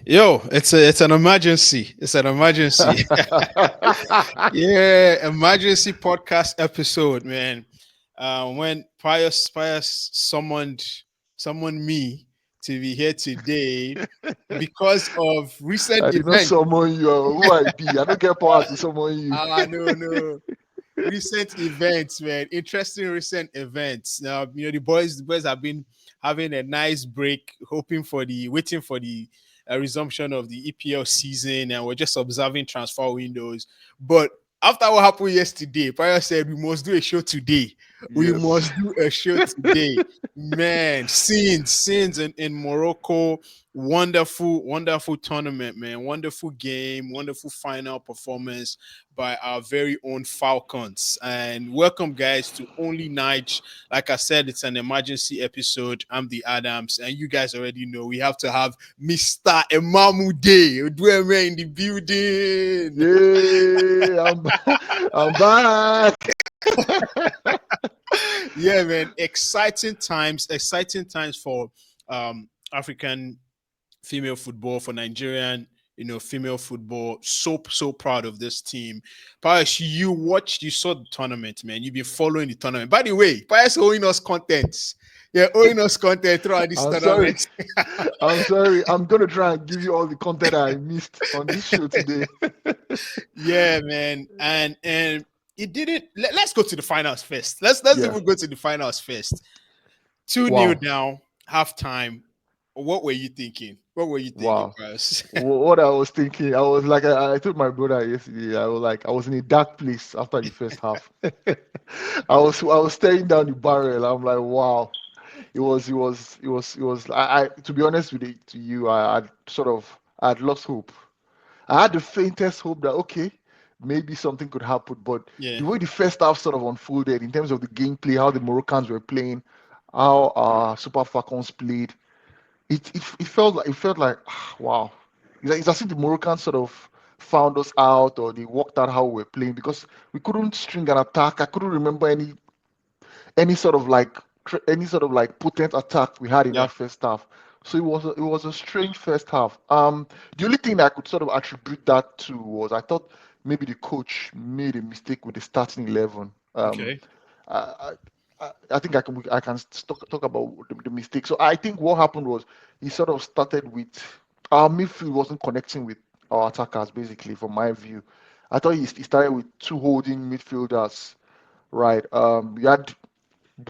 Yo, it's an emergency. It's an emergency. Yeah, emergency podcast episode, man. When Pius summoned me to be here today because of recent I did not events. summon you. Who I be? I don't get power to summon you. No. Recent events, man. Interesting recent events. Now, the boys have been having a nice break, waiting for the resumption of the EPL season, and we're just observing transfer windows. But after what happened yesterday, Prior said we must do a show today. We Yes. must do a show today. Man, scenes in Morocco. Wonderful tournament, man. Wonderful game, wonderful final performance by our very own Falcons. And welcome, guys, to Only Night. Like I said, it's an emergency episode. I'm the Adams, and you guys already know we have to have Mr. Emamu Day in the building. Yeah, I'm back. Yeah, man. Exciting times for African female football, for Nigerian, female football. So proud of this team. Paris, you saw the tournament, man. You've been following the tournament. By the way, Paris owing us content. Yeah, owing us content throughout this I'm sorry. tournament. I'm sorry. I'm gonna try and give you all the content I missed on this show today. Yeah, man. And it didn't. Let's go to the finals first. Let's Yeah. even go to the finals first. 2-0 Wow. down, halftime. What were you thinking? What were you thinking, Wow. Paris? What I was thinking, I was like, I told my brother yesterday, I was in a dark place after the first half. I was staring down the barrel. I'm like, wow. I to be honest with it, to you, I'd lost hope. I had the faintest hope that okay, maybe something could happen. But Yeah, the way the first half sort of unfolded in terms of the gameplay, how the Moroccans were playing, how Super Falcons played, it felt like wow. It's as if the Moroccans sort of found us out or they worked out how we were playing because we couldn't string an attack. I couldn't remember any sort of like any sort of like potent attack we had in yeah. that first half. So it was a strange first half. The only thing that I could sort of attribute that to was I thought maybe the coach made a mistake with the starting 11. Okay. I, I think I can talk about the mistake. So I think what happened was he sort of started with our midfield wasn't connecting with our attackers basically from my view. I thought he started with two holding midfielders, right? We had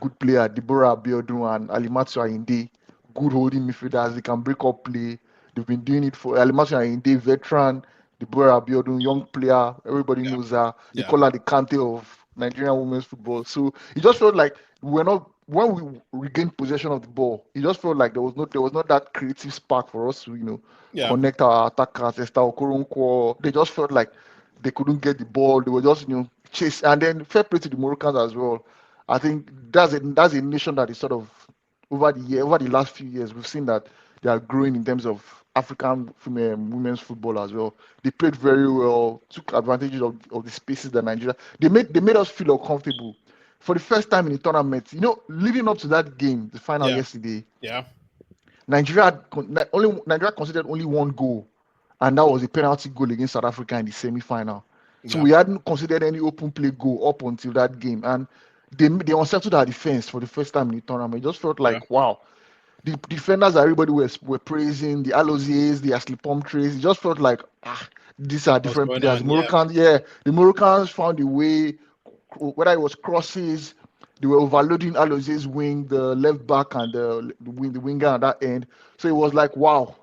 good player, Deborah Abiodun and Alimatu Ayinde, good holding midfielders. They can break up play. They've been doing it for Alimatu Ayinde, veteran, Deborah Abiodun, young player. Everybody Yeah, knows her. They yeah, call her the Kante of Nigerian women's football. So it just felt like we're not when we regained possession of the ball. It just felt like there was not that creative spark for us to yeah. connect our attackers. Esther Okoronkwo. They just felt like they couldn't get the ball. They were just chase. And then fair play to the Moroccans as well. I think that's a nation that is sort of over the last few years we've seen that they are growing in terms of African female women's football as well. They played very well, took advantage of the spaces that Nigeria they made us feel uncomfortable for the first time in the tournament. Leading up to that game, the final Yeah, yesterday, yeah, Nigeria considered only one goal, and that was a penalty goal against South Africa in the semi-final. So yeah, we hadn't considered any open play goal up until that game, and they unsettled our defense for the first time in the tournament. It just felt yeah. like wow, the defenders that everybody were praising, the Aloziers, the Ashley Pumphrey, it just felt like these are What's different going players. on? Yeah, Moroccans, yeah, the Moroccans found a way, whether it was crosses, they were overloading Alozier's wing, the left back and the winger at that end. So it was like wow,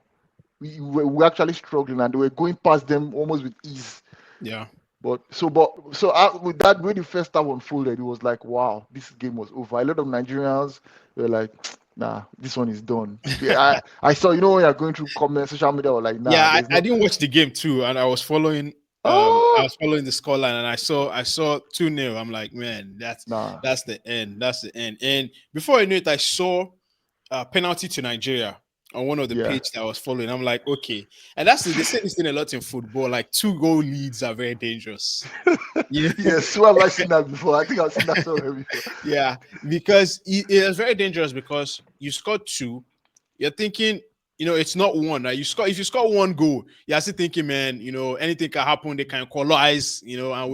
we were actually struggling and they were going past them almost with ease. yeah. With that, when the first half unfolded, it was like, wow, this game was over. A lot of Nigerians were like, nah, this one is done. I saw, when you're going through comments, social media, were like, nah, Yeah, there's I no. didn't watch the game too, and I was following. I Oh, was following the scoreline, and I saw 2-0. I'm like, man, that's nah, that's the end. That's the end. And before I knew it, I saw a penalty to Nigeria on one of the yeah, page that I was following. I'm like, okay, and that's they say this thing a lot in football. Like 2 goal leads are very dangerous. You know? yes. So have I seen that before? I think I've seen that somewhere before. Yeah, because it is very dangerous because you scored two. You're thinking it's not one. Right? You score if you score one goal, you're still thinking, man, anything can happen. They can equalize, and Yeah,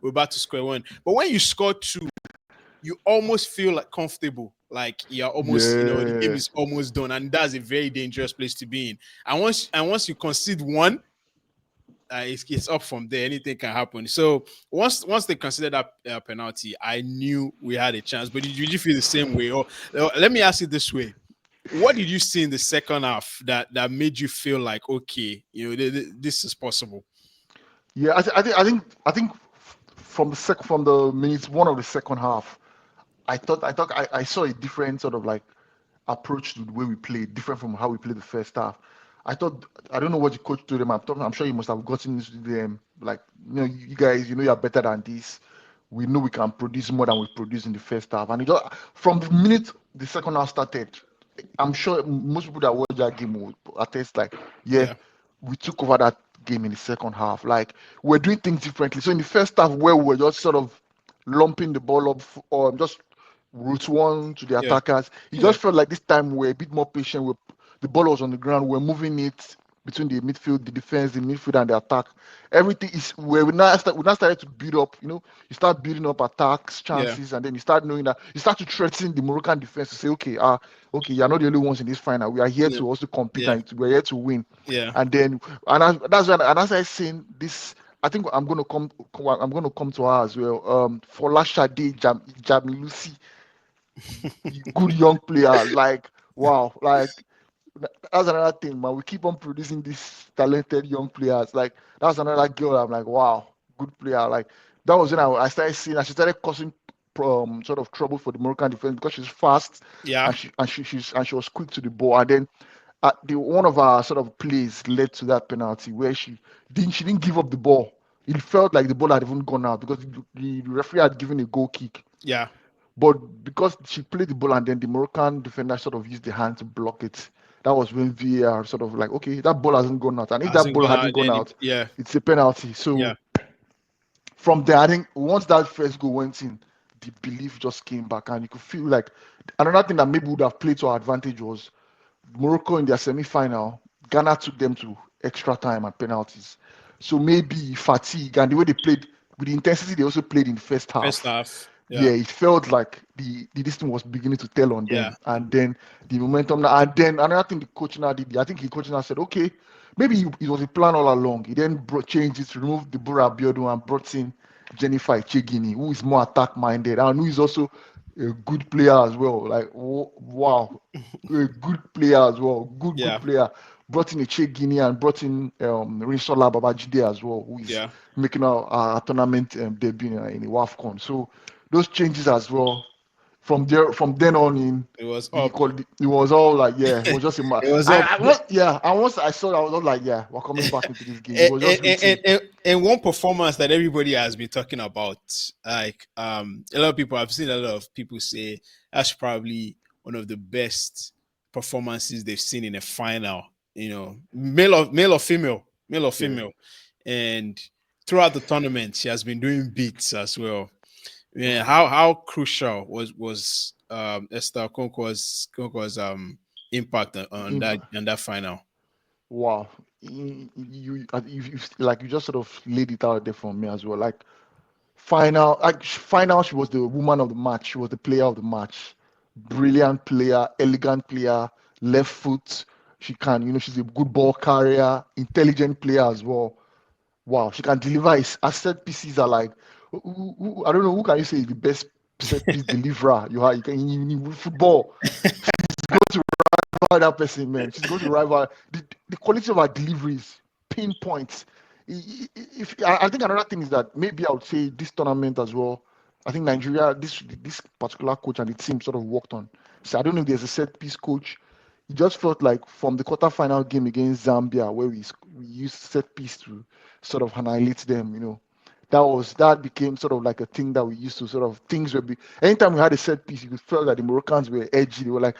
we're back to square one. But when you score two, you almost feel like comfortable, like you're almost, the game yeah, is almost done, and that's a very dangerous place to be in. And once you concede one, it's up from there. Anything can happen. So once they considered that penalty, I knew we had a chance. But did you feel the same way? Or let me ask you this way: what did you see in the second half that made you feel like, okay, this is possible? yeah. I think from the minutes one of the second half, I saw a different sort of like approach to the way we played, different from how we played the first half. I don't know what the coach told them. I'm sure you must have gotten into them like, you guys, you're better than this. We know we can produce more than we produced in the first half. And from the minute the second half started, I'm sure most people that watch that game will attest like, yeah, Yeah, we took over that game in the second half. Like, we're doing things differently. So in the first half, where we were just sort of lumping the ball up or just route one to the yeah, attackers, it yeah, just felt like this time we're a bit more patient. The ball was on the ground. We're moving it between the midfield, the defense, the midfield, and the attack. Everything is where we now started to build up. You start building up attacks, yeah, chances, and then you start knowing that you start to threaten the Moroccan defense to say, okay, okay, you're not the only ones in this final. We are here yeah, to also compete yeah, and we're here to win. yeah, And then, that's when, and as I saying this, I think I'm gonna come to her as well. Fola Shade Jamilusi, good young player. Like, wow, like that's another thing, man. We keep on producing these talented young players. Like, that's another girl. I'm like, wow, good player. Like, that was when I started seeing her. She started causing sort of trouble for the Moroccan defense because she's fast yeah, and she was quick to the ball. And then the one of our sort of plays led to that penalty where she didn't give up the ball. It felt like the ball had even gone out because the referee had given a goal kick. yeah. But because she played the ball and then the Moroccan defender sort of used the hand to block it, that was when VAR sort of like, okay, that ball hasn't gone out. And if that Hasn't ball gone out hadn't gone any. out, Yeah, it's a penalty. So yeah, from there, I think once that first goal went in, the belief just came back. And you could feel like another thing that maybe would have played to our advantage was Morocco in their semi-final. Ghana took them to extra time and penalties. So maybe fatigue and the way they played with the intensity they also played in the first first half, half. yeah, Yeah, it felt like the this thing was beginning to tell on yeah, them. And then the momentum now, and then another thing the coach now did, I think the coach now said, okay, maybe it was a plan all along. He then changed it, removed the Bura Abiodun and brought in Jennifer Echegini, who is more attack minded and who is also a good player as well. Like, wow, a good player as well, good yeah, player. Brought in Echegini and brought in Rinsola Babajide as well, who is yeah. making our tournament debut in the WAFCON. So those changes as well. From then on in, It was the up. equality, it was all like, yeah, it was just a It was up. yeah. And once I saw that, I was all like, yeah, we're coming back into this game. It and, was and, just and, written. and, and one performance that everybody has been talking about, like a lot of people, I've seen a lot of people say that's probably one of the best performances they've seen in a final. Male or Yeah. female, and throughout the tournament, she has been doing beats as well. Yeah, Wow. how crucial was Esther Konko's impact Impact. on that final? Wow. Like you just sort of laid it out there for me as well. Final, she was the woman of the match. She was the player of the match. Brilliant player, elegant player, left foot. She's a good ball carrier, intelligent player as well. Wow, she can deliver. Her set pieces are like, I don't know, who can you say is the best set piece deliverer you have? In football, go to rival that person, man. She's going to rival the quality of her deliveries, pinpoints. If I think another thing is that maybe I would say this tournament as well. I think Nigeria, this particular coach and the team sort of worked on. So I don't know if there's a set piece coach. It just felt like from the quarterfinal game against Zambia, where we used set piece to sort of annihilate them. That became sort of like a thing that we used to sort of things were. Anytime we had a set piece, you could feel that the Moroccans were edgy. They were like,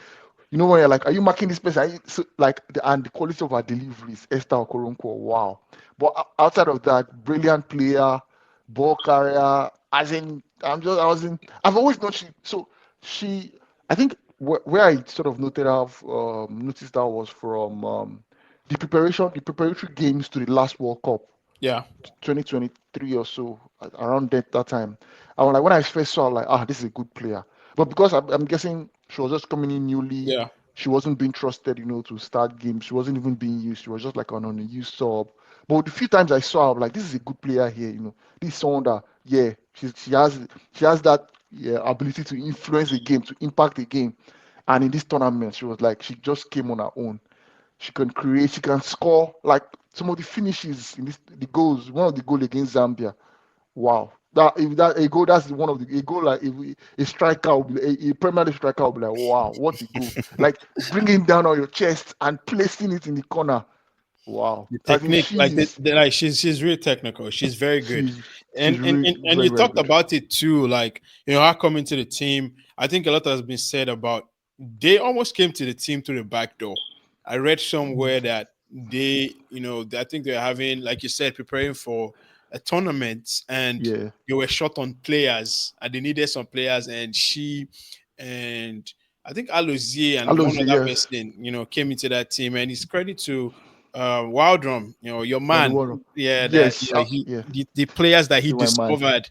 when you're like, are you marking this person? Like, and the quality of our deliveries, Esther Okoronkwo, wow. But outside of that, brilliant player, ball carrier. As in, I've always known she. So she, I think where I sort of noticed that was from the preparatory games to the last World Cup, Yeah, 2023 or so, around that time. I was like, when I first saw, her, like, this is a good player. But because I'm guessing she was just coming in newly, yeah, she wasn't being trusted, to start games. She wasn't even being used. She was just like on a used sub. But the few times I saw her, I'm like, this is a good player here. This is someone that, yeah, she has that, yeah, ability to influence the game, to impact the game. And in this tournament, she was like, she just came on her own. She can create, she can score. Like some of the finishes in the goals, one of the goal against Zambia. Wow. That if that a goal, that's one of the a goal like if a striker will be a Premier League striker will be like, wow, what a goal. Like bringing down on your chest and placing it in the corner. Wow. the I think technique, like like she's really technical. She's very good, she's and she's and really and, and very, you very talked good. about it too. Like her coming to the team. I think a lot has been said about they almost came to the team through the back door. I read somewhere that I think they're having, like you said, preparing for a tournament, and Yeah. they were short on players, and they needed some players, and she and I think Alozie and one Alozie, other yes. person, came into that team, and it's credit to Wildrum, your Ronnie man, Warren. that Yes. Yeah. the players that he Still my man. discovered,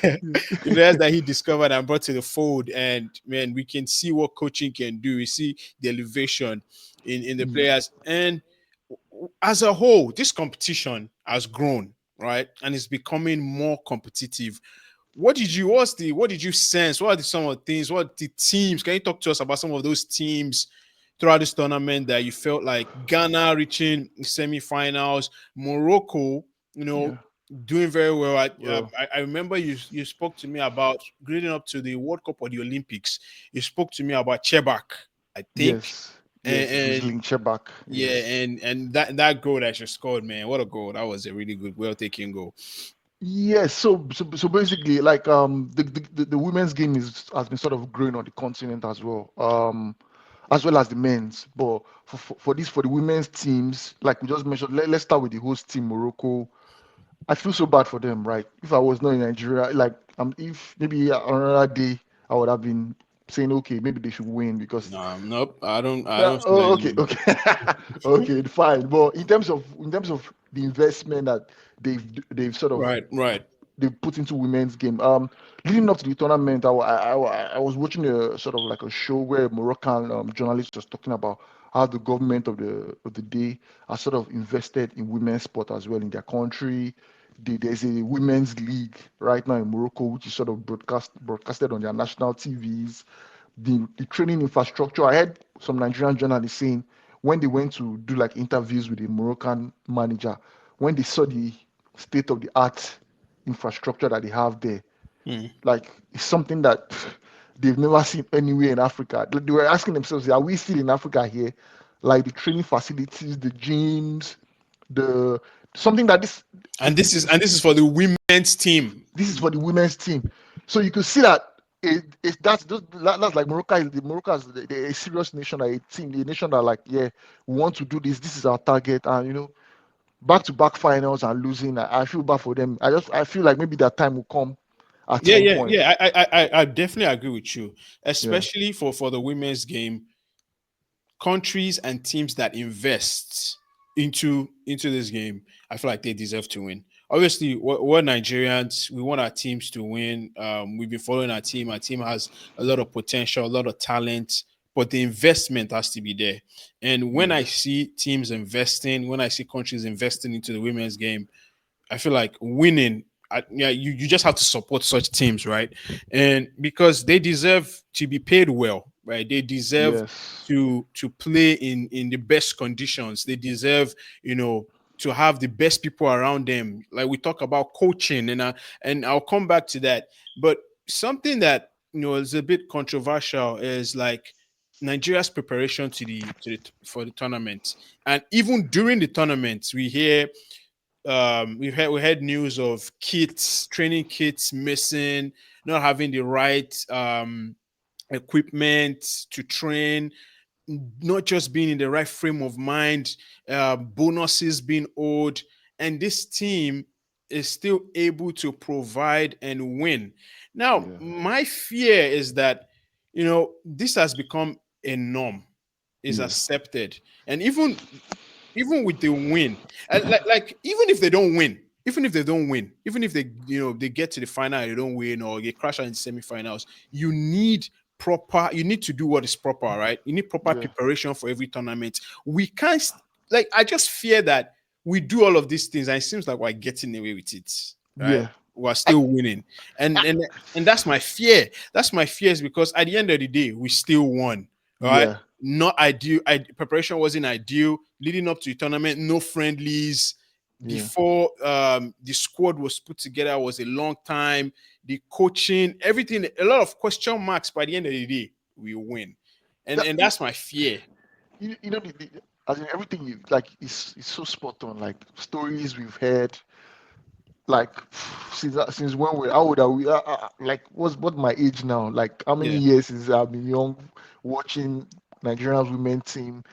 the players that he discovered and brought to the fold, and man, we can see what coaching can do. We see the elevation in the Yeah. players, and as a whole, this competition has grown, right, and it's becoming more competitive. What did you sense? What are some of the things? What the teams? Can you talk to us about some of those teams throughout this tournament that you felt like Ghana reaching semifinals, Morocco, you know, Yeah. doing very well. Well, I remember you spoke to me about leading up to the World Cup or the Olympics. You spoke to me about Chebak, I think, yes. and, Yes. and Drizzling Chebak. yeah, Yes. and that goal that she scored, man, what a goal! That was a really good, well taken goal. Yes, so basically, like the women's game has been sort of growing on the continent as well as the men's. But for the women's teams, like we just mentioned, let's start with the host team, Morocco. I feel so bad for them, right? If I was not in Nigeria, like if maybe another day I would have been saying, okay, maybe they should win because No, nope, I yeah, don't feel oh, okay, any. okay, okay, fine. But in terms of the investment that they've sort of Right, right. they put into women's game. Leading up to the tournament, I was watching a sort of like a show where a Moroccan journalist was talking about how the government of the day are sort of invested in women's sport as well in their country. There's a women's league right now in Morocco, which is sort of broadcasted on their national TVs. The training infrastructure. I heard some Nigerian journalists saying when they went to do like interviews with the Moroccan manager, when they saw the state of the art infrastructure that they have there, Hmm. like it's something that they've never seen anywhere in Africa. They were asking themselves, are we still in Africa here? Like the training facilities, the gyms, the something that And this is this is for the women's team. this is for the women's team. So you could see that that's like Morocco is a serious nation, like a team, a nation that like, yeah, we want to do this. This is our target, and back to back finals and losing. I feel bad for them. I feel like maybe that time will come at Yeah, some yeah, point. yeah. I definitely agree with you, Yeah. especially for the women's game. Countries and teams that invest into this game, I feel like they deserve to win. Obviously, we're Nigerians. We want our teams to win. We've been following our team. Our team has a lot of potential, a lot of talent, but the investment has to be there. And when I Yes. see teams investing, when I see countries investing into the women's game, I feel like winning. Yeah, you just have to support such teams, right? And because they deserve to be paid well, right? They deserve Yes. to play in the best conditions. They deserve, to have the best people around them. Like we talk about coaching, and I'll come back to that. But something that is a bit controversial is like Nigeria's preparation for the tournament, and even during the tournament, we had news of kits, training kits missing, not having the right equipment to train, not just being in the right frame of mind, bonuses being owed, and this team is still able to provide and win. Now, Yeah. my fear is that this has become a norm, is Yeah. accepted. And even with the win, like even if they they get to the final and they don't win, or they crash out in the semifinals, you need to do what is proper, right? You need proper Yeah. preparation for every tournament. We can't, like, I just fear that we do all of these things and it seems like we're getting away with it, right? Yeah. We're I, still winning. And that's my fear. That's my fears, because at the end of the day, we still won. Right? yeah. Not ideal. Preparation wasn't ideal. Leading up to the tournament, no friendlies. Yeah. Before the squad was put together was a long time. The coaching, everything, a lot of question marks. By the end of the day, we win, and That, and that's my fear. as in everything you like is so spot on. Like stories we've heard, like since when we how old are we? Like what's my age now? Like how many Yeah, years since I've been young watching Nigeria's women team,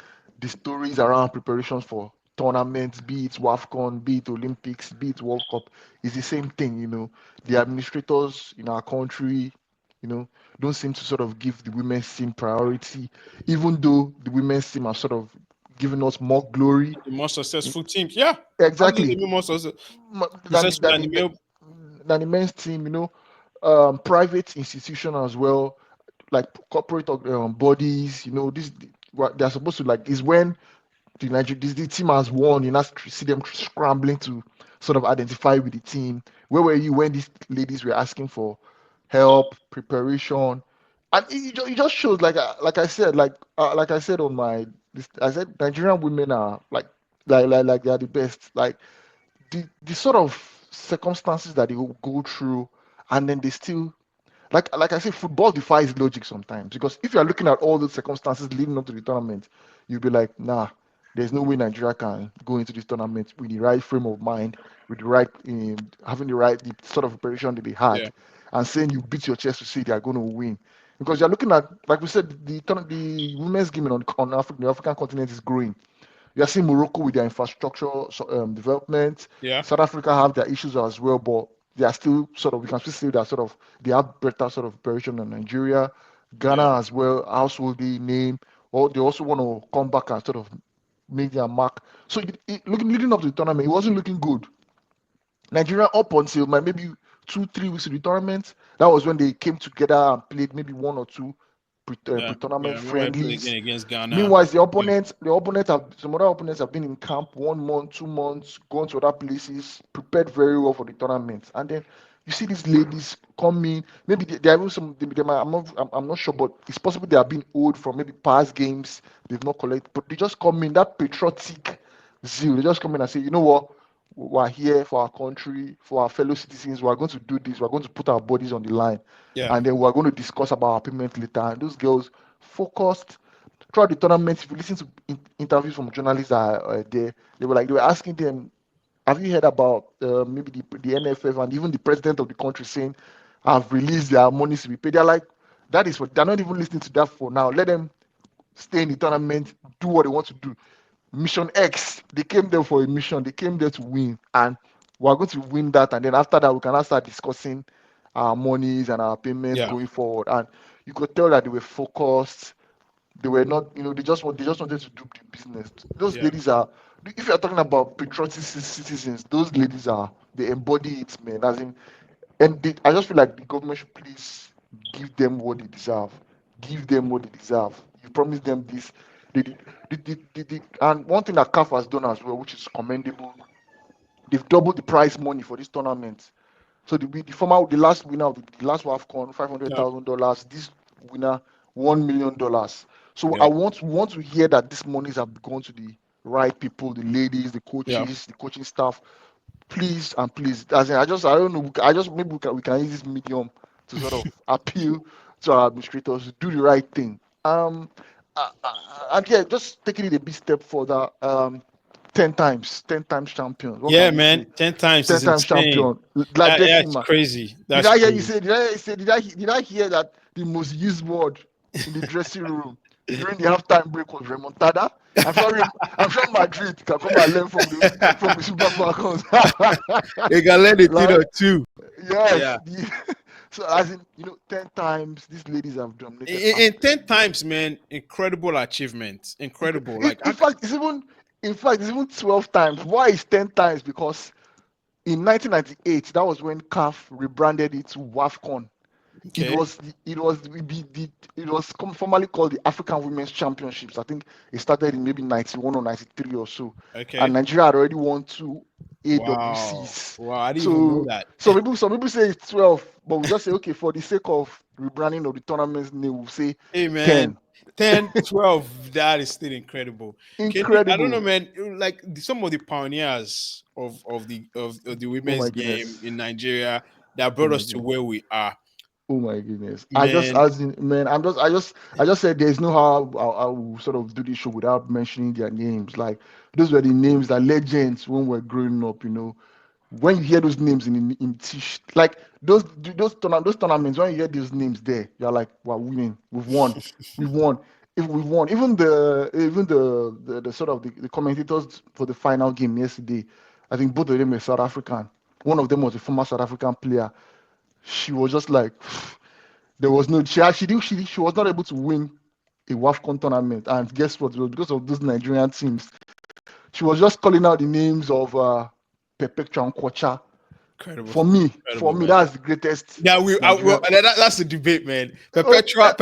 the stories around preparations for tournaments, be it WAFCON, be it Olympics, be it World Cup, is the same thing. The administrators in our country, you know, don't seem to sort of give the women's team priority, even though the women's team are sort of giving us more glory. the more successful teams. Yeah, Exactly. absolutely more Than the, successful than than the, the male. than the men's team, private institution as well, like corporate bodies, this what they're supposed to like is when the team has won, you now see them scrambling to sort of identify with the team. Where were you when these ladies were asking for help, preparation? And it just shows, like I said on I said Nigerian women are like they are the best. Like the sort of circumstances that they will go through, and then they still like I say, football defies logic sometimes, because if you are looking at all the circumstances leading up to the tournament, you'll be like, nah, there's no way Nigeria can go into this tournament with the right frame of mind, with the right having the sort of preparation that they Yeah, had, and saying you beat your chest to say they are going to win. Because you're looking at, like we said, the women's game the African continent is growing. You are seeing Morocco with their infrastructure development. yeah, South Africa have their issues as well, but they are still sort of, we can still say that sort of they have better sort of preparation than Nigeria. yeah, Ghana as well, household name, or they also want to come back and sort of make their mark. So leading up to the tournament, it wasn't looking good. Nigeria, up until maybe 2 3 weeks of the tournament, that was when they came together and played maybe one or two yeah, yeah. I pre-tournament remember I played again friendlies. against Ghana. Meanwhile, Yeah, the opponents have some other opponents have been in camp 1 month, 2 months, gone to other places, prepared very well for the tournament, and then you see these ladies come in. Maybe they are even they might, I'm not sure, but it's possible they have been old from maybe past games they've not collected, but they just come in that patriotic zeal. They just come in and say, you know what, we're here for our country, for our fellow citizens. We're going to do this. We're going to put our bodies on the line, yeah, and then we're going to discuss about our payment later. And those girls focused throughout the tournament. If you listen to interviews from journalists that are there, they were asking them, have you heard about maybe the NFF and even the president of the country saying, "I've released their monies to be paid." They're like, that is what they're not even listening to that for now. Let them stay in the tournament, do what they want to do. Mission X, they came there for a mission. They came there to win, and we're going to win that. And then after that, we can now start discussing our monies and our payments yeah, going forward. And you could tell that they were focused. They were not, they just wanted to do the business. Those yeah, ladies are, if you're talking about patriotic citizens, those ladies are, they embody it, man. As in, and I just feel like the government should please give them what they deserve. Give them what they deserve. You promised them this. They did, and one thing that CAF has done as well, which is commendable, they've doubled the prize money for this tournament. So the last winner of the last WAFCON, five hundred yeah, thousand dollars. This winner, $1 million. So I yeah, want to hear that these monies have gone to the right people, the ladies, the yeah, coaches, the coaching staff. Please and please, as in, I don't know. I just maybe we can use this medium to sort of appeal to our administrators to do the right thing. And yeah, just taking it a bit step further. 10 times champions. What yeah, can we man. say? 10 times ten is times insane. champion. Like That's Decima. crazy. Did That's I hear you crazy. say? Did I hear that the most used word in the dressing room during the halftime break was remontada? I'm sorry. I'm sure Madrid can come and learn from the Super Falcons. They can learn a thing Like or two. yes, Yeah, So as in, 10 times these ladies have dominated In Africa. 10 times, man, incredible achievement. Incredible. Like, In fact, it's even 12 times. Why is 10 times? Because in 1998, that was when CAF rebranded it to WAFCON. It okay, was it was formerly called the African Women's Championships. I think it started in maybe 91 or 93 or so, and okay. Nigeria had already won two Wow. AWCs. Wow, I didn't even know So that. some people say it's 12, but we just say okay, for the sake of rebranding of the tournament's name, we'll say Hey, man. 10. 10, 12, that is still incredible. I don't know, Incredible. man. Like some of the pioneers of the Oh my women's game goodness. in Nigeria that Oh brought my us to goodness. where we are, Oh my goodness. I just man. as in man, I just said there's no how I will sort of do this show without mentioning their names. Like those were the names that legends when we're growing up, When you hear those names in Tish, like those tournaments, when you hear those names there, you're like, wow, winning, we've won. If we've won, even the sort of the commentators for the final game yesterday, I think both of them were South African. One of them was a former South African player. She was just like there was no she was not able to win a WAFCON tournament. And guess what? It was because of those Nigerian teams. She was just calling out the names of Perpetua and Kocha. Incredible, For incredible, me, man. that's the greatest Yeah, Nigerian. that's the debate, man. Oh, Perpetua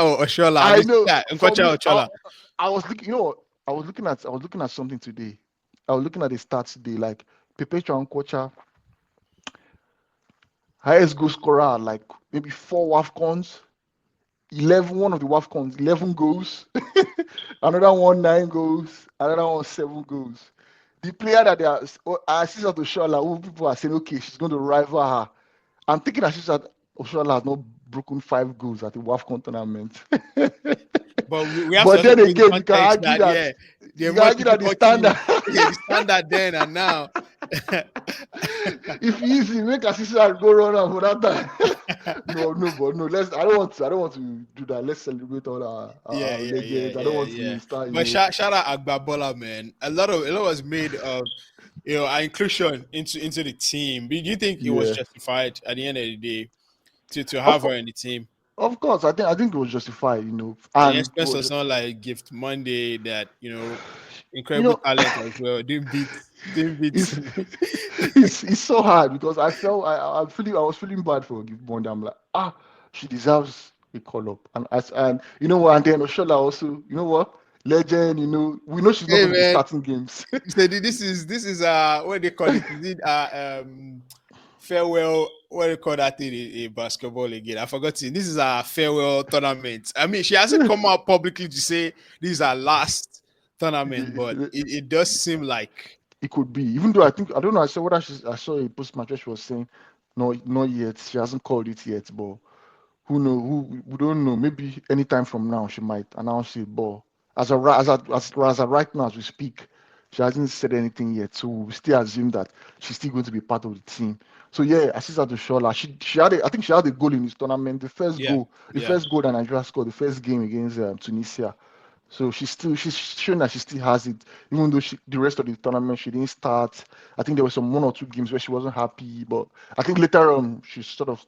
or Oshola. Have I you seen know. that? For Nkwacha me, or Oshola? I was looking. I was looking at something today. I was looking at the stats today. Like Perpetua and Kocha, highest goal scorer, like maybe four WAFCONs. 11, one of the WAFCONs, 11 goals. Another one, 9 goals. Another one, 7 goals. The player that they are, Asisa Oshola, who people are saying, okay, she's going to rival her. I'm thinking Asisa Oshola has not broken 5 goals at the WAFCON tournament. But we have to But also then put in the again, context that yeah, the you can amount argue people that the talking, standard, yeah, the standard then and now. if easy, make Asisa go run out for that time. But no. I don't want to do that. Let's celebrate all Yeah, our yeah, yeah, legends. I don't yeah, want yeah. to start, But shout out Agbabola, man. A lot was made of our inclusion into the team. Do you think it was Yeah. justified at the end of the day to Of have her course, in the team? of course. I think it was justified. At the And it expense of was, someone like Gift Monday that you incredible know, talent as well. Didn't beat it's it's so hard because I was feeling bad for Give Bond. I'm like, she deserves a call up. And you know what? And then Oshola also, you know what? Legend. We know she's not Hey going to be man, starting games. you said this is what they call it. Is it farewell? What do you call that thing in basketball again? I forgot it. This is a farewell tournament. I mean, she hasn't come out publicly to say this is our last tournament, but it does seem like It could be, even though I don't know. I saw a post match where she was saying, no, not yet. She hasn't called it yet, but who know? Who we don't know. Maybe anytime from now she might announce it. But as of right now as we speak, she hasn't said anything yet. So we still assume that she's still going to be part of the team. So yeah, Asisa Doshola, I think she had a goal in this tournament. yeah, The yeah, first goal that Nigeria scored, the first game against Tunisia. So she's showing that she still has it, even though the rest of the tournament she didn't start. I think there were some 1 or 2 games where she wasn't happy, but I think later on she's sort of,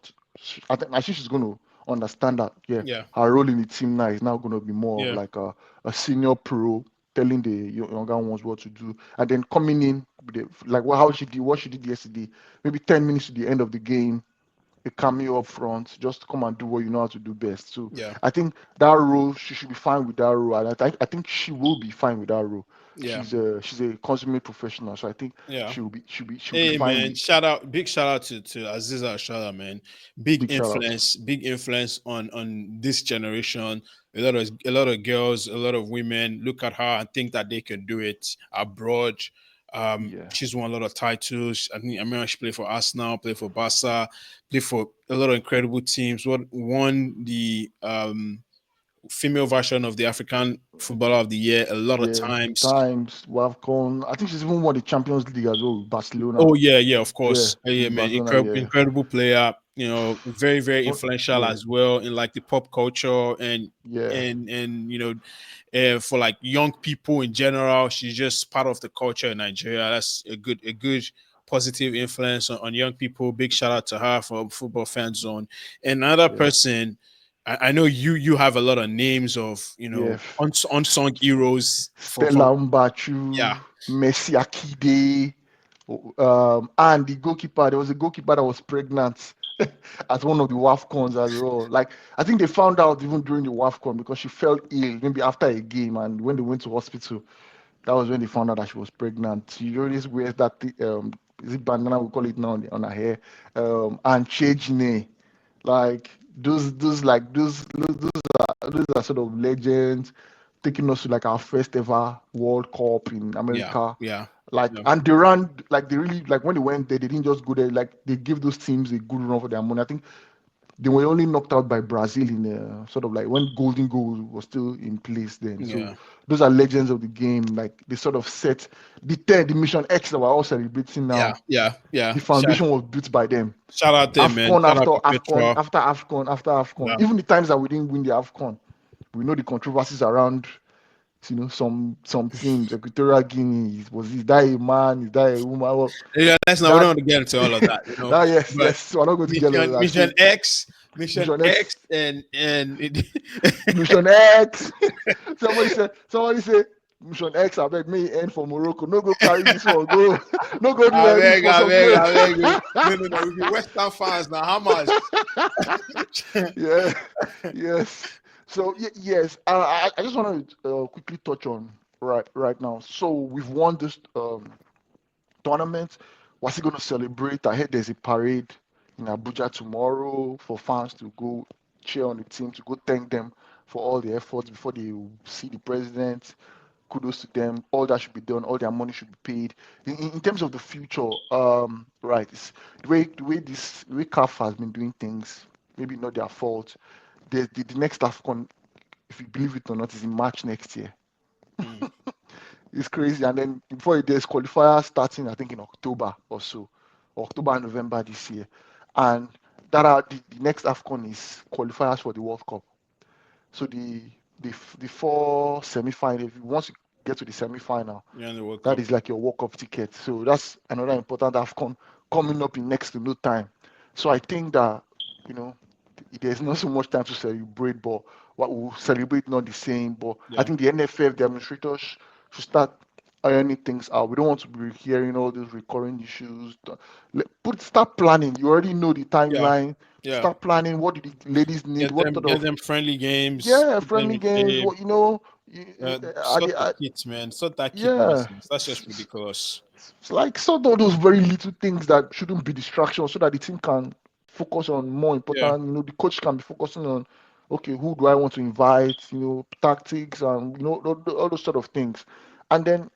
I think she's going to understand that yeah, yeah, her role in the team now is now going to be more of yeah, like a senior pro telling the younger ones what to do, and then coming in with like how she did what she did yesterday, maybe 10 minutes to the end of the game, a cameo up front, just come and do what you know how to do best. So yeah, I think that role, she should be fine with that role, and I think she will be fine with that role. yeah, She's a consummate professional, so I think yeah. she'll be Hey fine man, with. big shout out to Aziza Ashara, man. Big Big shout out. influence on this generation. A lot of girls, a lot of women look at her and think that they can do it abroad. Yeah, She's won a lot of titles. I remember she played for Arsenal, played for Barca, played for a lot of incredible teams. Won the female version of the African Footballer of the Year a lot of yeah. times. Times WAFCON. I think she's even won the Champions League as well with Barcelona. Oh yeah, yeah, of Yeah, course. Yeah, with man, Barcelona. Yeah, incredible player. Very, very influential yeah, as well in like the pop culture and yeah. and for like young people in general. She's just part of the culture in Nigeria. That's a good positive influence on young people. Big shout out to her for Football Fan Zone. Another Yeah. person, I know you have a lot of names of Yeah. unsung heroes from Stella Mbachu, yeah, Messi Akide, and the goalkeeper. There was a goalkeeper that was pregnant at one of the WAFCONs as well. Like I think they found out even during the WAFCON because she fell ill maybe after a game, and when they went to hospital, that was when they found out that she was pregnant. She always wears that is it bandana we call it now on her hair, and Chejine. Like those are sort of legends taking us to like our first ever World Cup in yeah, America. yeah, Like yeah, and they ran like they really like when they went there, they didn't just go there, like they give those teams a good run for their money. I think they were only knocked out by Brazil in sort of like when Golden Goal was still in place then. So yeah, those are legends of the game. Like they sort of set the Mission X that we're all celebrating yeah, now. yeah, yeah. The foundation was built by them. Shout out them, man. AFCON Shout out after to AFCON Petra. after AFCON after AFCON. Yeah, Even the times that we didn't win the AFCON, we know the controversies around some teams. Equatorial Guinea, is that a man? Is that a woman? Well, yeah. Let's not. We don't that want to get into all of that, that yes, But yes. So I'm not going to get into that. Mission So X, Mission Mission X, X, and Mission X. somebody said Mission X. I beg me end for Morocco. No go carry this one. Go no go do I this beg, for I some beg, game. I beg. No, no, no. We be Western fans now. How much? Yeah. Yes. So yes, I just want to quickly touch on right now. So we've won this tournament. Was he going to celebrate? I heard there's a parade in Abuja tomorrow for fans to go cheer on the team, to go thank them for all the efforts before they see the president. Kudos to them. All that should be done. All their money should be paid. In terms of the future, right? It's the way CAF has been doing things. Maybe not their fault. The next AFCON, if you believe it or not, is in March next year. Mm. It's crazy. And then before there's qualifiers starting, I think in October or so, October and November this year. And that are the next AFCON is qualifiers for the World Cup. So the four semi-final. Once you get to the semi-final, Yeah, in the World that Cup. is like your World Cup ticket. So that's another important AFCON coming up in next to no time. So I think that you know there's not so much time to celebrate, but what we'll celebrate not the same. But I Yeah, think the NFF, the administrators should start ironing things out. We don't want to be hearing all those recurring issues. Start planning. You already know the yeah, timeline. yeah. Start planning. What do the ladies need? What sort Get of them friendly games. yeah Keep them friendly in games? shape. What you know? Sort the kit, man. Sort that kit Yeah. nonsense. That's just ridiculous. It's like sort of those very little things that shouldn't be distractions so that the team can focus on more Yeah, important, the coach can be focusing on, okay, who do I want to invite, tactics and, all those sort of things. And then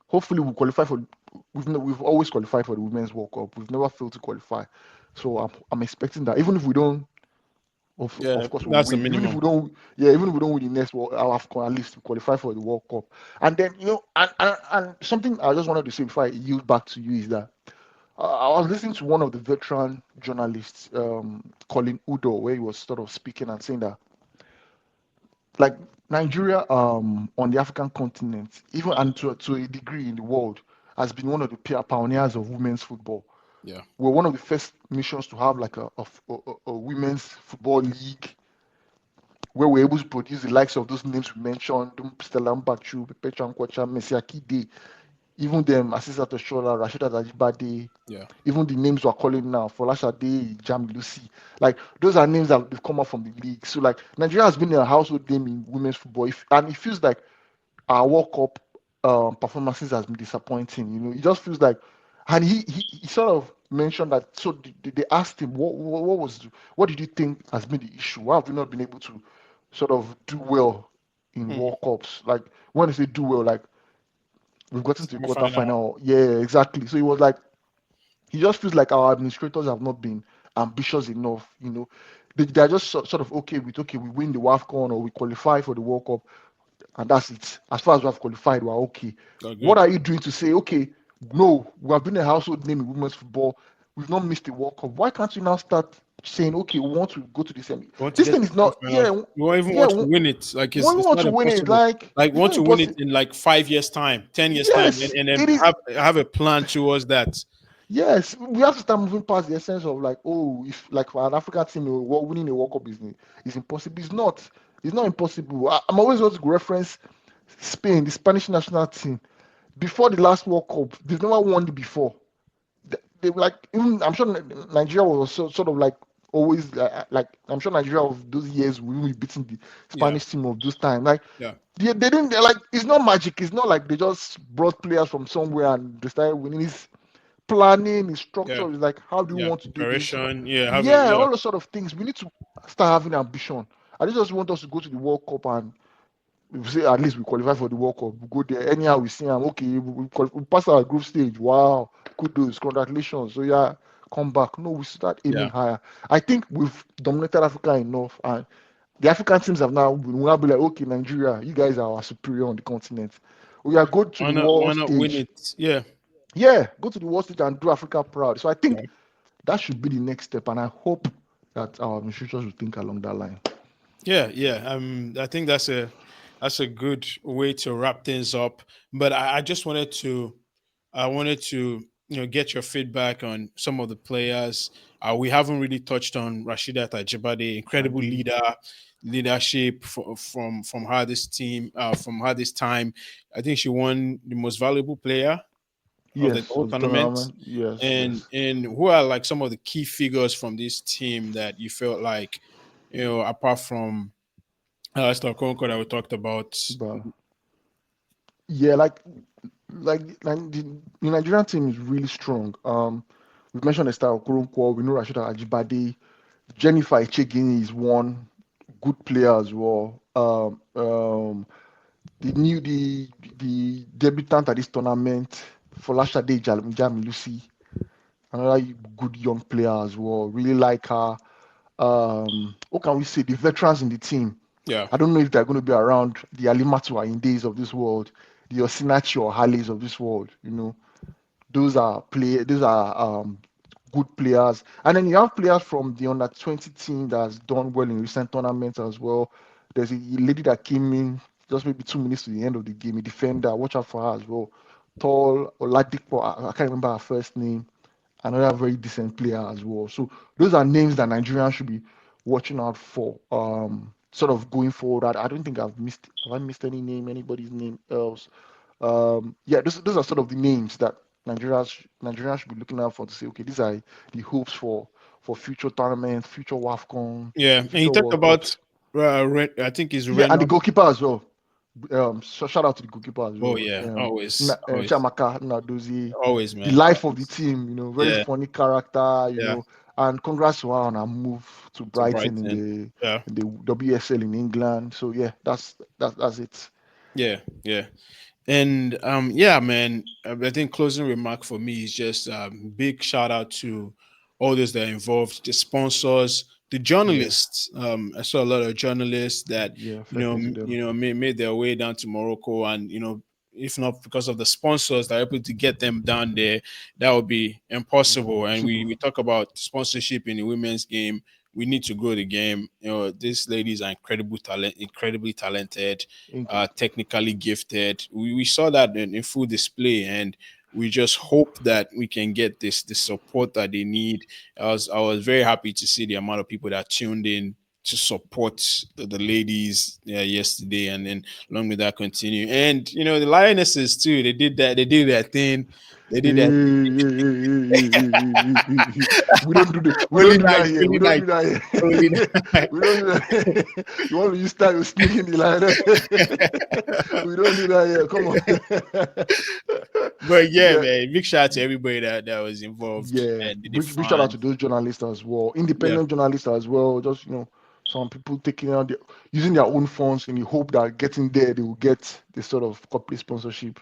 hopefully we'll qualify for, we've always qualified for the Women's World Cup. We've never failed to qualify. So I'm expecting that even if we don't, yeah. of course we'll That's the win. Even if minimum. we don't, yeah, even if we don't win the next World AFCON, at least we qualify for the World Cup. And then and something I just wanted to say before I yield back to you is that I was listening to one of the veteran journalists, Colin Udo, where he was sort of speaking and saying that like Nigeria on the African continent, even and to a degree in the world, has been one of the pioneers of women's football. Yeah, We're one of the first nations to have like a women's football league where we're able to produce the likes of those names we mentioned, Stella Mbachu, Petra Nkwacha, Messi Akide, even them Asisa Toshola, Rashida Ajibade, yeah, even the names we're calling now, Folashade, Jam Lucy, like those are names that have come up from the league. So like Nigeria has been a household name in women's football, and it feels like our World Cup performances has been disappointing. It just feels like, and he sort of mentioned that. So they asked him what did you think has been the issue? Why have we not been able to sort of do well in mm. World Cups? Like when they say do well, like we've gotten to the Semi final. quarterfinal. Yeah, exactly. So it was like he just feels like our administrators have not been ambitious enough. They're just sort of okay with okay, we win the WAFCON or we qualify for the World Cup, and that's it. As far as we have qualified, we're okay. Oh, What good. are you doing to say, okay, no, we have been a household name in women's football. we've not missed the World Cup. Why can't you now start saying, okay, we want to go to the semi? You want to This get thing to is not, semifinals. You won't even yeah, want to win it. Like we it's want not to win it. impossible. Like, Like it's want not to win it impossible. in like 5 years time, 10 years time, Yes, and then it is. have a plan towards that. Yes, we have to start moving past the essence of like, oh, if like for an African team, winning a World Cup is impossible. It's not. It's not impossible. I'm always going to reference Spain, the Spanish national team. Before the last World Cup, they've never won it before. They were like, even I'm sure Nigeria was sort of like always like I'm sure Nigeria of those years we will be beating the Yeah, Spanish team of those time. Like yeah, they didn't. They're like, it's not magic. It's not like they just brought players from somewhere and they started winning. It's planning, it's yeah, structure. Is like, how do you yeah. want to do this? Preparation. Yeah, have a Yeah, yeah, all those sort of things. We need to start having ambition. I just want us to go to the World Cup and we say at least we qualify for the World Cup. We go there. Anyhow, we see them. Okay, we pass our group stage. Wow, kudos, congratulations. So yeah, come back. No, we start aiming yeah. higher. I think we've dominated Africa enough, and the African teams have now will now be like, okay, Nigeria, you guys are our superior on the continent. We are good to the Why world not win stage. it? Yeah, Yeah, go to the world stage and do Africa proud. So I yeah. think that should be the next step, and I hope that our administrators will think along that line. Yeah, yeah. I think that's a good way to wrap things up. But I just wanted to get your feedback on some of the players. We haven't really touched on Rashida Tajibade, incredible Shadi, leadership from her this team from her this time. I think she won the most valuable player of the yes, whole of the tournament. tournament, yes, And yes. who are like some of the key figures from this team that you felt like, apart from Concord that we talked about. But yeah, the Nigerian team is really strong. We've mentioned Esther Okoronkwo, we know Rashida Ajibade, Jennifer Echegini is one good player as well. The debutant at this tournament, Folashade Jamilusi, another good young player as well. Really like her. What can we say? The veterans in the team. Yeah, I don't know if they're going to be around the Alimatu Indes of this world, the Osinachi or Harleys of this world. Those are good players. And then you have players from the under 20 team that's done well in recent tournaments as well. There's a lady that came in just maybe 2 minutes to the end of the game, a defender. Watch out for her as well. Tall Oladipo, I can't remember her first name. Another very decent player as well. So those are names that Nigerians should be watching out for. Sort of going forward. I don't think have I missed anybody's name else. Yeah, those are sort of the names that Nigerians should be looking out for to say, okay, these are the hopes for future tournaments, future WAFCON, yeah. And you future talked World about, Cups. I think it's Yeah, and the Renan. goalkeeper as well. Shout out to the goalkeeper as Oh well. yeah, always, always, Chamaka Nadozie, always, the man. life of the Always. team. Very Yeah, funny character. yeah. And congrats to her on her move to To Brighton in Brighton. the Yeah, in the WSL in England. So yeah, that's it. yeah, yeah. And yeah, man, I think closing remark for me is just big shout out to all those that are involved, the sponsors, the Yeah, journalists. I saw a lot of journalists that yeah. Fair play to them. made their way down to Morocco, and if not because of the sponsors that are able to get them down there, that would be impossible. And we Simple. talk about sponsorship in the women's game. We need to grow the game. These ladies are incredibly talented, Inc- technically gifted. We saw that in full display, and we just hope that we can get the support that they need. I was very happy to see the amount of people that tuned in to support the ladies yesterday, and then along with that continue. And the lionesses too. They did that. They did their thing. They did that. We don't do we Only don't do that night. here. We Only don't do night. that Only here. night. We don't do that. You want to use style with sneaking the line. We don't do that here. Come on. But yeah, Yeah. man, big shout out to everybody that was involved Yeah, and the big shout out to fans. those journalists as well, Yeah, independent journalists as well. Just some people taking out using their own funds in the hope that getting there they will get this sort of corporate sponsorship.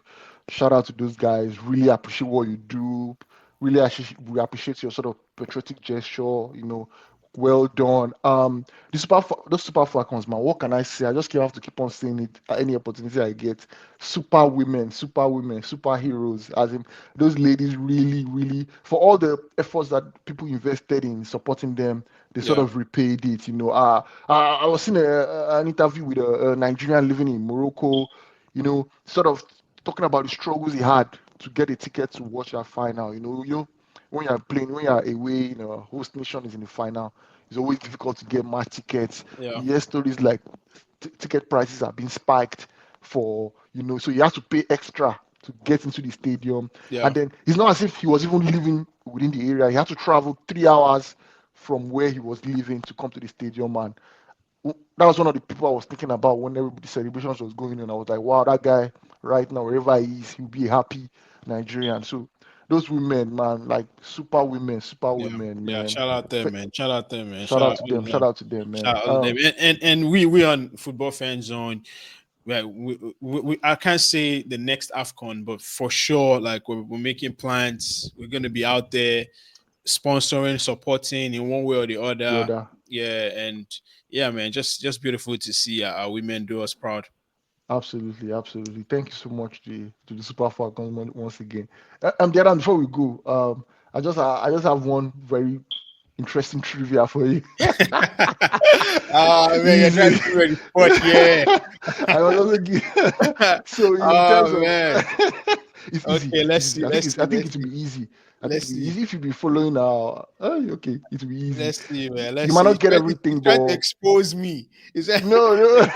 Shout out to those guys. Really appreciate what you do. We appreciate your sort of patriotic gesture. Well done. Those Super Falcons, man. What can I say? I just have to keep on saying it at any opportunity I get. Super women, superheroes. As in, those ladies really, really, for all the efforts that people invested in supporting them, they sort Yeah, of repaid it. I was in an interview with a Nigerian living in Morocco. Sort of talking about the struggles he had to get a ticket to watch that final. When you're away, host nation is in the final, it's always difficult to get match tickets. yeah, You hear stories like ticket prices have been spiked so you have to pay extra to get into the stadium. yeah, And then it's not as if he was even living within the area. He had to travel 3 hours from where he was living to come to the stadium. And that was one of the people I was thinking about when the celebrations was going on. I was like, wow, that guy right now, wherever he is, he'll be a happy Nigerian. So those women, man, like super yeah, women, yeah. man. Shout out them, man. Shout out them, man. Shout Shout out out to all them. of Shout them. out to them, man. Shout out all of them. And we on Football Fan Zone. Right, I can't say the next AFCON, but for sure, like we're making plans. We're gonna be out there sponsoring, supporting in one way or the The other. other. Yeah, and yeah, man, just beautiful to see our women do us proud. Absolutely, absolutely. Thank you so much to the Super Falcons once again. The other before we go, I just have one very interesting trivia for you. Ah, man, you're trying Easy. to give me the spot, yeah. I was also give, so in terms Oh of man. it's easy. Okay, It's let's easy. see, I think let's it's I see, think let's it will see, be easy. I think it let's will be see, easy if you be following our. Okay, it will be easy. let's see, man. You Let's might see. not get everything, He's trying to but expose me. Is that no, no.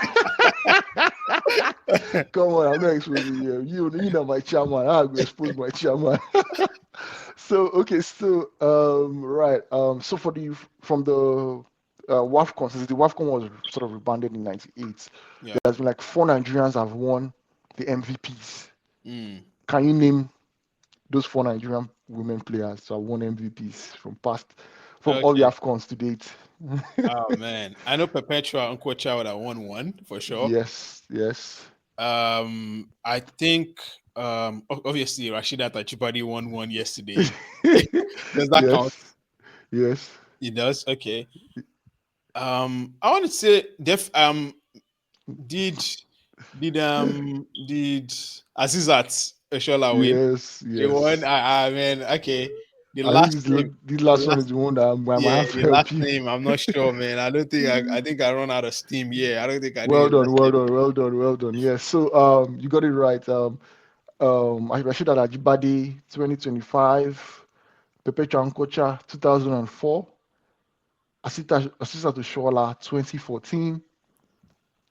Come on, I'm not exposing you. You know my chairman. I'm going to expose my chairman. So okay, so right, so from the WAFCON, since the WAFCON was sort of rebranded in '98, yeah. there's been like four Nigerians have won the MVPs. Mm. Can you name those four Nigerian women players who have won MVPs from all the Okay. AFCONs to date? Oh man. I know Perpetua Uncle Child at 1-1 for sure. Yes, yes, I think obviously Rashida Tachibadi won one yesterday. Does that count? yes, yes. It does. Okay. I want to say did did Azizat Oshola win? Yes, She won. yes. Man. Okay. The I think last name. this The last one last is the one that I might Yeah, have to the last help you. name. I'm not sure, man. I don't think I think I run out of steam. Yeah, I don't think I knew Well the done, last well name. done, well done, well done. Yes. So you got it right. Rashida Ajibade 2025, Perpetua Nkocha 2004, Asita Toshola 2014,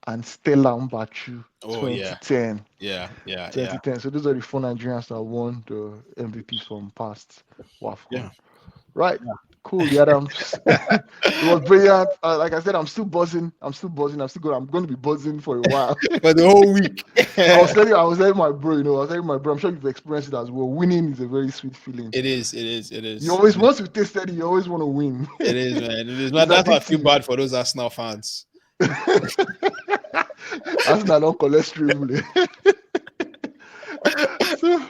and Stella Mbachu Oh yeah. 2010. Yeah, yeah, yeah. 2010. So those are the four Nigerians that won the MVPs from past WAFCON. Yeah. Right. Cool. Yeah, it was brilliant. Like I said, I'm still buzzing. I'm still buzzing. I'm going to be buzzing for a while. For the whole week. I was telling my bro, I was telling my bro, I'm sure you've experienced it as well. Winning is a very sweet feeling. It is, it is, it You is. always, once you tasted it, you always want to win. It is, man. It is. It's That's why I feel addictive. bad for those Arsenal fans. Arsenal don't cholesterol. So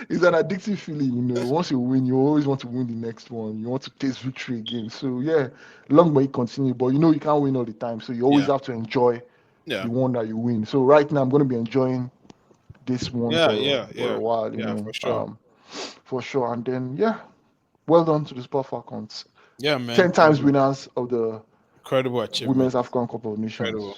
it's an addictive feeling. Once you win, you always want to win the next one. You want to taste victory again. So yeah, long may it continue, but you can't win all the time. So you always Yeah. have to enjoy Yeah. the one that you win. So right now I'm going to be enjoying this one Yeah, for yeah, for a yeah. while, Yeah, for sure. for sure. And then yeah, well done to the Sport Falcons. Yeah, 10 man. times winners of the Incredible Women's achievement. African Cup of Nations. Incredible.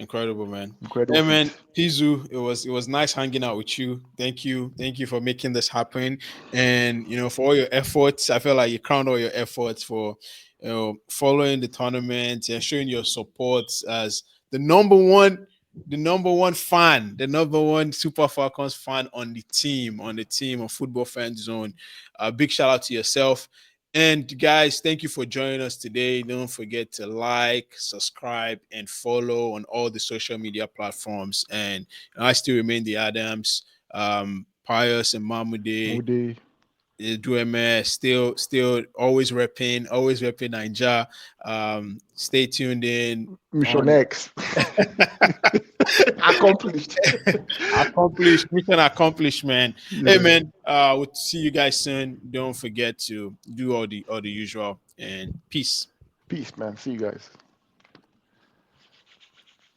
Incredible, man. Incredible Hey, man, feat. Pizu, it was nice hanging out with you. Thank you for making this happen, and for all your efforts. I feel like you crowned all your efforts for following the tournament and showing your support as the number one, the number one Super Falcons fan on the team on Football Fan Zone. Big shout out to yourself. And guys, thank you for joining us today. Don't forget to like, subscribe, and follow on all the social media platforms. And I still remain the Adams, Pius, and Mahmoud. Mude. Do it, man. Still always repping Ninja. Stay tuned in Mission on X. Accomplished. mission accomplished, man. Hey, Yeah. man. We'll see you guys soon. Don't forget to do all the usual, and peace. Peace, man. See you guys.